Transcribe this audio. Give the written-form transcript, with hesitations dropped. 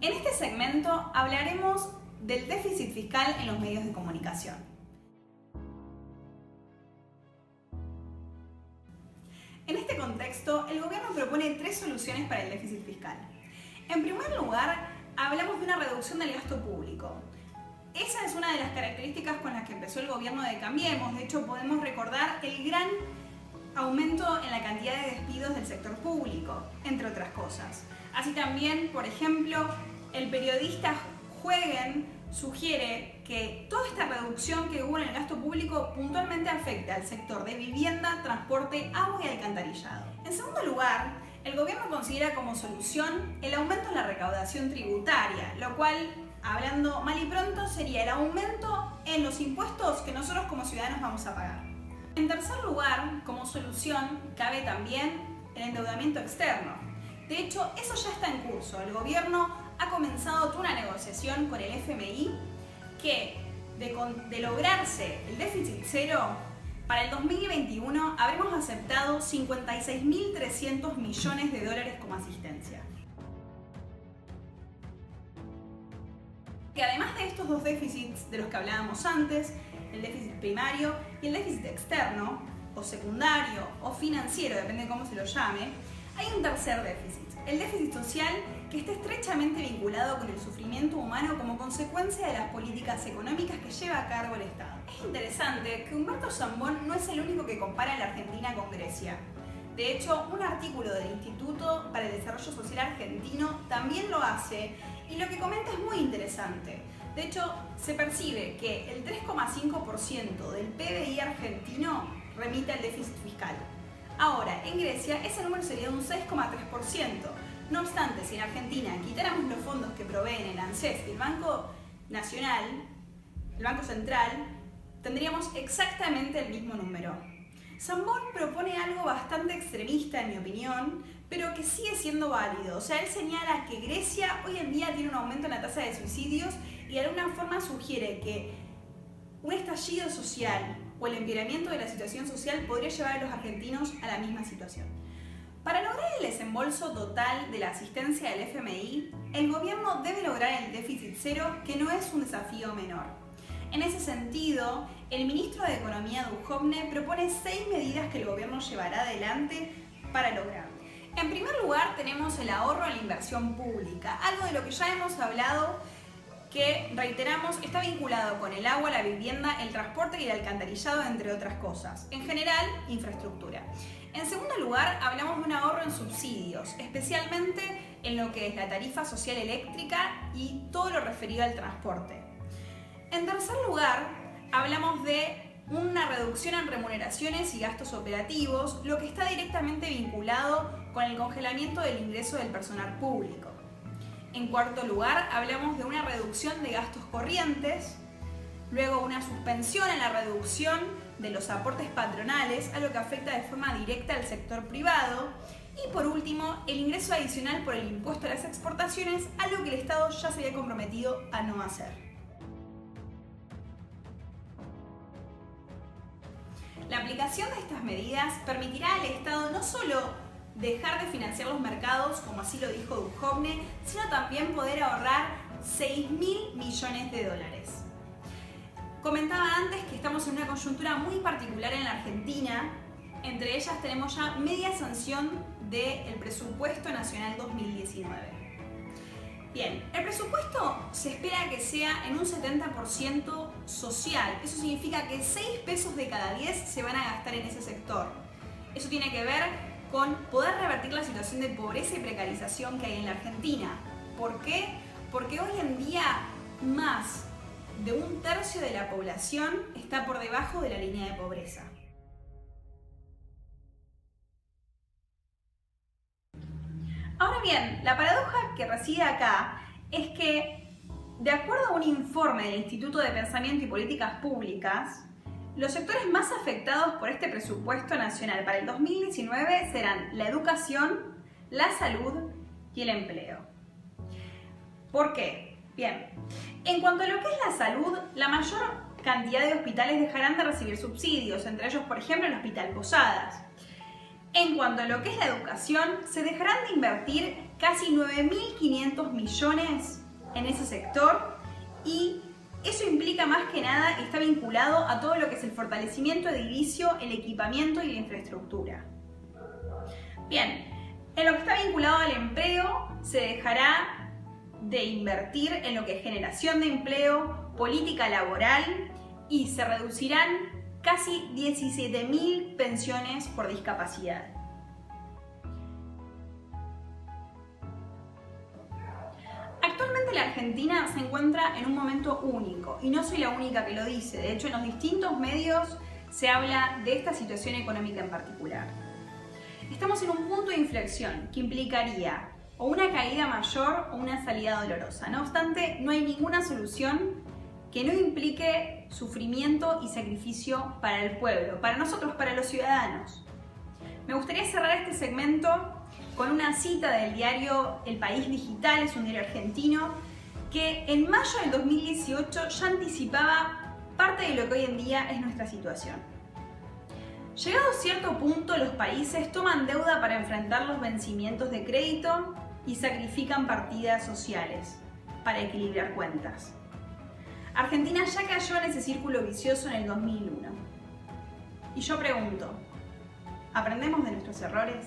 En este segmento hablaremos del déficit fiscal en los medios de comunicación. En este contexto, el gobierno propone 3 soluciones para el déficit fiscal. En primer lugar, hablamos de una reducción del gasto público. Esa es una de las características con las que empezó el gobierno de Cambiemos. De hecho, podemos recordar el gran aumento en la cantidad de despidos del sector público, entre otras cosas. Así también, por ejemplo, el periodista Jueguen sugiere que toda esta reducción que hubo en el gasto público puntualmente afecta al sector de vivienda, transporte, agua y alcantarillado. En segundo lugar, el gobierno considera como solución el aumento en la recaudación tributaria, lo cual, hablando mal y pronto, sería el aumento en los impuestos que nosotros como ciudadanos vamos a pagar. En tercer lugar, como solución, cabe también el endeudamiento externo. De hecho, eso ya está en curso. El gobierno ha comenzado toda una negociación con el FMI que, de lograrse el déficit cero, para el 2021 habremos aceptado 56.300 millones de dólares como asistencia. Que además de estos 2 déficits de los que hablábamos antes, el déficit primario y el déficit externo, o secundario, o financiero, depende de cómo se lo llame, hay un tercer déficit, el déficit social, que está estrechamente vinculado con el sufrimiento humano como consecuencia de las políticas económicas que lleva a cargo el Estado. Es interesante que Humberto Zambón no es el único que compara la Argentina con Grecia. De hecho, un artículo del Instituto para el Desarrollo Social Argentino también lo hace, y lo que comenta es muy interesante. De hecho, se percibe que el 3,5% del PBI argentino remite al déficit fiscal. Ahora, en Grecia ese número sería de un 6,3%. No obstante, si en Argentina quitáramos los fondos que proveen el ANSES y el Banco Nacional, el Banco Central, tendríamos exactamente el mismo número. Zambón propone algo bastante extremista, en mi opinión, pero que sigue siendo válido. O sea, él señala que Grecia hoy en día tiene un aumento en la tasa de suicidios y de alguna forma sugiere que un estallido social o el empeoramiento de la situación social podría llevar a los argentinos a la misma situación. Para lograr el desembolso total de la asistencia del FMI, el gobierno debe lograr el déficit cero, que no es un desafío menor. En ese sentido, el ministro de Economía, Duhovne, propone 6 medidas que el gobierno llevará adelante para lograrlo. En primer lugar, tenemos el ahorro en la inversión pública, algo de lo que ya hemos hablado, que, reiteramos, está vinculado con el agua, la vivienda, el transporte y el alcantarillado, entre otras cosas. En general, infraestructura. En segundo lugar, hablamos de un ahorro en subsidios, especialmente en lo que es la tarifa social eléctrica y todo lo referido al transporte. En tercer lugar, hablamos de una reducción en remuneraciones y gastos operativos, lo que está directamente vinculado con el congelamiento del ingreso del personal público. En cuarto lugar, hablamos de una reducción de gastos corrientes, luego una suspensión en la reducción de los aportes patronales, algo que afecta de forma directa al sector privado, y por último, el ingreso adicional por el impuesto a las exportaciones, algo que el Estado ya se había comprometido a no hacer. La aplicación de estas medidas permitirá al Estado no solo dejar de financiar los mercados, como así lo dijo Duhovne, sino también poder ahorrar 6.000 millones de dólares. Comentaba antes que estamos en una coyuntura muy particular en la Argentina. Entre ellas tenemos ya media sanción del Presupuesto Nacional 2019. Bien, el presupuesto se espera que sea en un 70% social. Eso significa que 6 pesos de cada 10 se van a gastar en ese sector. Eso tiene que ver con poder revertir la situación de pobreza y precarización que hay en la Argentina. ¿Por qué? Porque hoy en día más de 1/3 de la población está por debajo de la línea de pobreza. Ahora bien, la paradoja que reside acá es que, de acuerdo a un informe del Instituto de Pensamiento y Políticas Públicas, los sectores más afectados por este presupuesto nacional para el 2019 serán la educación, la salud y el empleo. ¿Por qué? Bien, en cuanto a lo que es la salud, la mayor cantidad de hospitales dejarán de recibir subsidios, entre ellos, por ejemplo, el Hospital Posadas. En cuanto a lo que es la educación, se dejarán de invertir casi 9.500 millones en ese sector y eso implica más que nada, está vinculado a todo lo que es el fortalecimiento edilicio, el equipamiento y la infraestructura. Bien, en lo que está vinculado al empleo, se dejará de invertir en lo que es generación de empleo, política laboral y se reducirán casi 17.000 pensiones por discapacidad. Actualmente la Argentina se encuentra en un momento único y no soy la única que lo dice. De hecho, en los distintos medios se habla de esta situación económica en particular. Estamos en un punto de inflexión que implicaría o una caída mayor o una salida dolorosa. No obstante, no hay ninguna solución que no implique sufrimiento y sacrificio para el pueblo, para nosotros, para los ciudadanos. Me gustaría cerrar este segmento con una cita del diario El País Digital, es un diario argentino, que en mayo del 2018 ya anticipaba parte de lo que hoy en día es nuestra situación. Llegado a cierto punto, los países toman deuda para enfrentar los vencimientos de crédito y sacrifican partidas sociales para equilibrar cuentas. Argentina ya cayó en ese círculo vicioso en el 2001. Y yo pregunto, ¿aprendemos de nuestros errores?